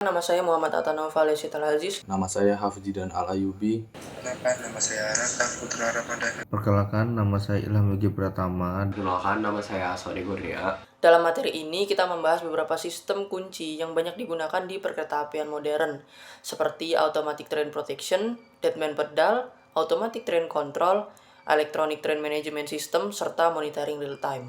Nama saya Muhammad Atanov Valesital Aziz. Nama saya Hafjidan Al-Ayubi. Nama saya Raka Putra Ramadhan. Perkenalkan, nama saya Ilham Yogi Pratama. Perkenalkan, nama saya Sony Kurnia. Dalam materi ini kita membahas beberapa sistem kunci yang banyak digunakan di perkeretaapian modern, seperti Automatic Train Protection, Deadman Pedal, Automatic Train Control, Electronic Train Management System, serta Monitoring Real Time.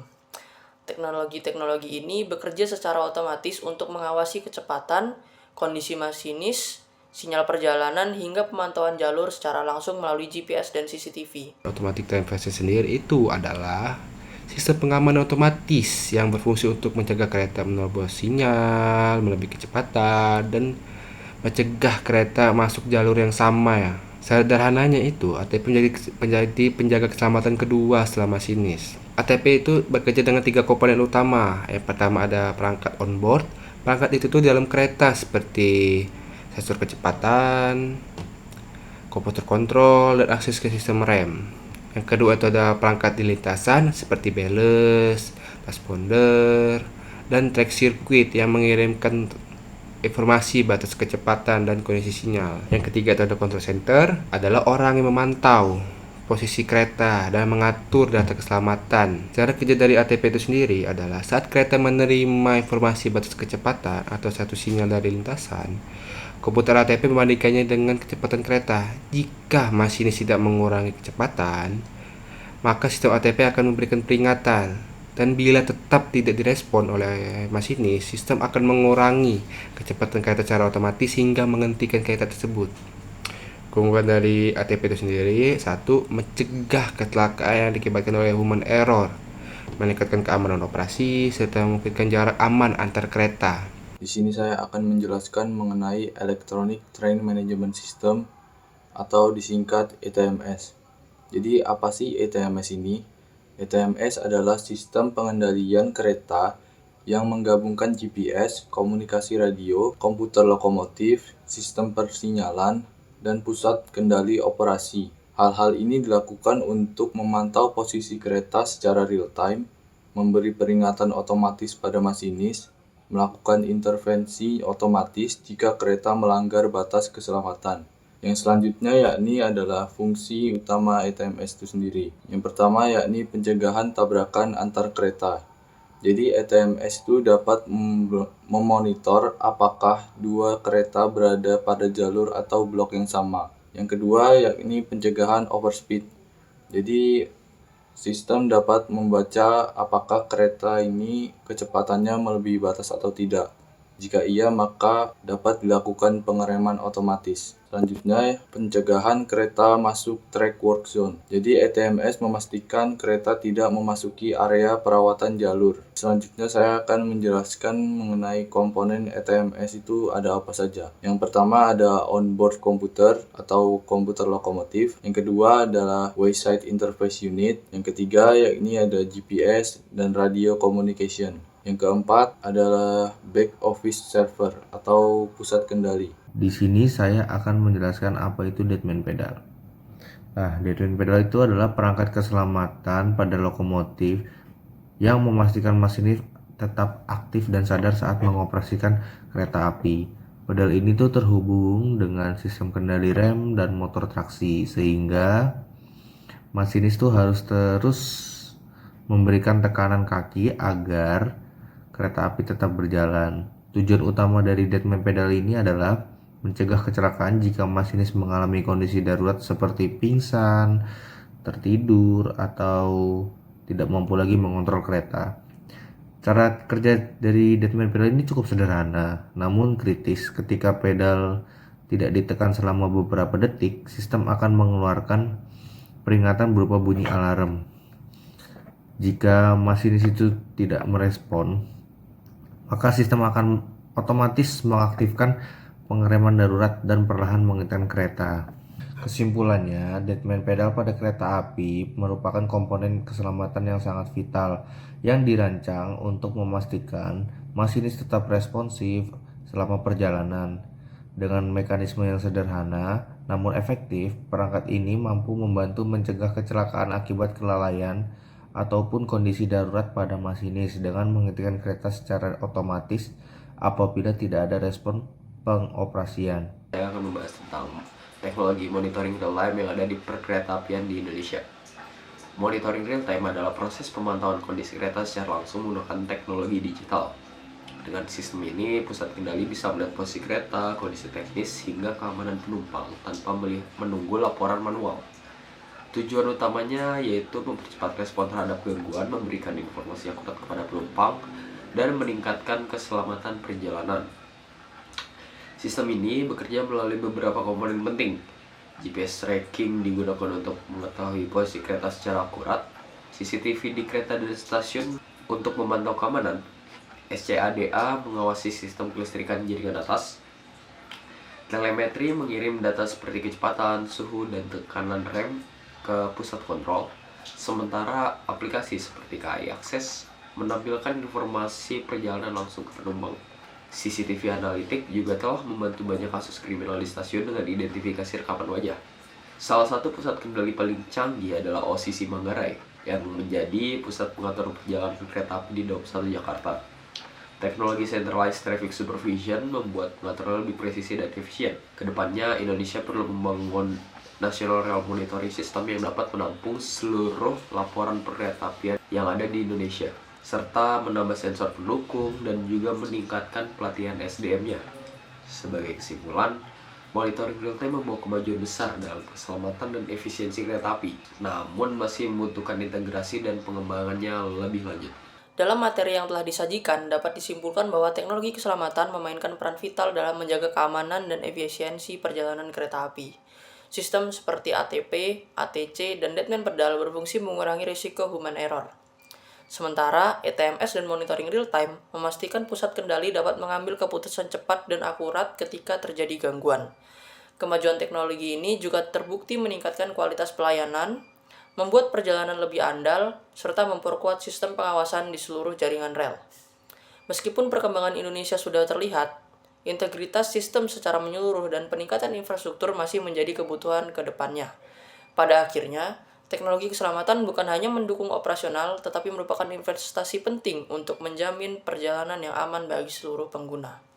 Teknologi-teknologi ini bekerja secara otomatis untuk mengawasi kecepatan, kondisi masinis, sinyal perjalanan, hingga pemantauan jalur secara langsung melalui GPS dan CCTV. Automatic Train Protection sendiri itu adalah sistem pengamanan otomatis yang berfungsi untuk mencegah kereta menerobos sinyal, melebihi kecepatan, dan mencegah kereta masuk jalur yang sama ya. Sederhananya itu, ATP menjadi penjaga keselamatan kedua setelah masinis. ATP itu bekerja dengan 3 komponen utama. Yang pertama ada perangkat onboard. Perangkat itu tuh di dalam kereta seperti sensor kecepatan, komputer kontrol, dan akses ke sistem rem. Yang kedua itu ada perangkat di lintasan seperti ballast, transponder, dan track circuit yang mengirimkan informasi batas kecepatan dan kondisi sinyal. Yang ketiga itu ada control center, adalah orang yang memantau posisi kereta dan mengatur data keselamatan. Cara kerja dari ATP itu sendiri adalah saat kereta menerima informasi batas kecepatan atau satu sinyal dari lintasan, komputer ATP membandingkannya dengan kecepatan kereta. Jika masinis tidak mengurangi kecepatan, maka sistem ATP akan memberikan peringatan. Dan bila tetap tidak direspon oleh masinis, sistem akan mengurangi kecepatan kereta secara otomatis hingga menghentikan kereta tersebut. Keunggulan dari ATP itu sendiri, satu, mencegah kecelakaan yang diakibatkan oleh human error, meningkatkan keamanan operasi, serta memungkinkan jarak aman antar kereta. Di sini saya akan menjelaskan mengenai Electronic Train Management System atau disingkat ETMS. Jadi apa sih ETMS ini? ETMS adalah sistem pengendalian kereta yang menggabungkan GPS, komunikasi radio, komputer lokomotif, sistem persinyalan, dan pusat kendali operasi. Hal-hal ini dilakukan untuk memantau posisi kereta secara real-time, memberi peringatan otomatis pada masinis, melakukan intervensi otomatis jika kereta melanggar batas keselamatan. Yang selanjutnya yakni adalah fungsi utama ETMS itu sendiri. Yang pertama yakni pencegahan tabrakan antar kereta. Jadi ETMS itu dapat memonitor apakah dua kereta berada pada jalur atau blok yang sama. Yang kedua yakni pencegahan overspeed. Jadi sistem dapat membaca apakah kereta ini kecepatannya melebihi batas atau tidak. Jika iya, maka dapat dilakukan pengereman otomatis. Selanjutnya, pencegahan kereta masuk track work zone. Jadi ETMS memastikan kereta tidak memasuki area perawatan jalur. Selanjutnya saya akan menjelaskan mengenai komponen ETMS itu ada apa saja. Yang pertama ada onboard komputer atau komputer lokomotif. Yang kedua adalah wayside interface unit. Yang ketiga yakni ada GPS dan radio communication. Yang keempat adalah back office server atau pusat kendali. Di sini saya akan menjelaskan apa itu deadman pedal. Nah, deadman pedal itu adalah perangkat keselamatan pada lokomotif yang memastikan masinis tetap aktif dan sadar saat mengoperasikan kereta api. Pedal ini tuh terhubung dengan sistem kendali rem dan motor traksi, sehingga masinis tuh harus terus memberikan tekanan kaki agar kereta api tetap berjalan. Tujuan utama dari deadman pedal ini adalah mencegah kecelakaan jika masinis mengalami kondisi darurat seperti pingsan, tertidur, atau tidak mampu lagi mengontrol kereta. Cara kerja dari deadman pedal ini cukup sederhana, namun kritis. Ketika pedal tidak ditekan selama beberapa detik, sistem akan mengeluarkan peringatan berupa bunyi alarm. Jika masinis itu tidak merespon, maka sistem akan otomatis mengaktifkan pengereman darurat dan perlahan menghentikan kereta. Kesimpulannya, deadman pedal pada kereta api merupakan komponen keselamatan yang sangat vital yang dirancang untuk memastikan masinis tetap responsif selama perjalanan. Dengan mekanisme yang sederhana namun efektif, perangkat ini mampu membantu mencegah kecelakaan akibat kelalaian ataupun kondisi darurat pada masinis dengan menghentikan kereta secara otomatis apabila tidak ada respon pengoperasian. Saya akan membahas tentang teknologi monitoring real time yang ada di perkeretaapian di Indonesia. Monitoring real time adalah proses pemantauan kondisi kereta secara langsung menggunakan teknologi digital. Dengan sistem ini, pusat kendali bisa melihat posisi kereta, kondisi teknis, hingga keamanan penumpang tanpa menunggu laporan manual. Tujuan utamanya yaitu mempercepat respon terhadap gangguan, memberikan informasi akurat kepada penumpang, dan meningkatkan keselamatan perjalanan. Sistem ini bekerja melalui beberapa komponen penting. GPS tracking digunakan untuk mengetahui posisi kereta secara akurat, CCTV di kereta dan stasiun untuk memantau keamanan, SCADA mengawasi sistem kelistrikan jaringan atas, telemetri mengirim data seperti kecepatan, suhu, dan tekanan rem ke pusat kontrol, sementara aplikasi seperti KAI Akses menampilkan informasi perjalanan langsung ke penumpang. CCTV analitik juga telah membantu banyak kasus kriminal di stasiun dengan identifikasi rekaman wajah. Salah satu pusat kendali paling canggih adalah OCC Manggarai, yang menjadi pusat pengatur perjalanan kereta api di Daup 1 Jakarta. Teknologi Centralized Traffic Supervision membuat pengaturan lebih presisi dan efisien. Kedepannya, Indonesia perlu membangun National Rail Monitoring System yang dapat menampung seluruh laporan perkeretaapian yang ada di Indonesia, serta menambah sensor pendukung dan juga meningkatkan pelatihan SDM-nya. Sebagai kesimpulan, monitoring real time membawa kemajuan besar dalam keselamatan dan efisiensi kereta api, namun masih membutuhkan integrasi dan pengembangannya lebih lanjut. Dalam materi yang telah disajikan, dapat disimpulkan bahwa teknologi keselamatan memainkan peran vital dalam menjaga keamanan dan efisiensi perjalanan kereta api. Sistem seperti ATP, ATC, dan Deadman Pedal berfungsi mengurangi risiko human error. Sementara, ETMS dan monitoring real time memastikan pusat kendali dapat mengambil keputusan cepat dan akurat ketika terjadi gangguan. Kemajuan teknologi ini juga terbukti meningkatkan kualitas pelayanan, membuat perjalanan lebih andal, serta memperkuat sistem pengawasan di seluruh jaringan rel. Meskipun perkembangan Indonesia sudah terlihat, integritas sistem secara menyeluruh dan peningkatan infrastruktur masih menjadi kebutuhan ke depannya. Pada akhirnya, teknologi keselamatan bukan hanya mendukung operasional, tetapi merupakan investasi penting untuk menjamin perjalanan yang aman bagi seluruh pengguna.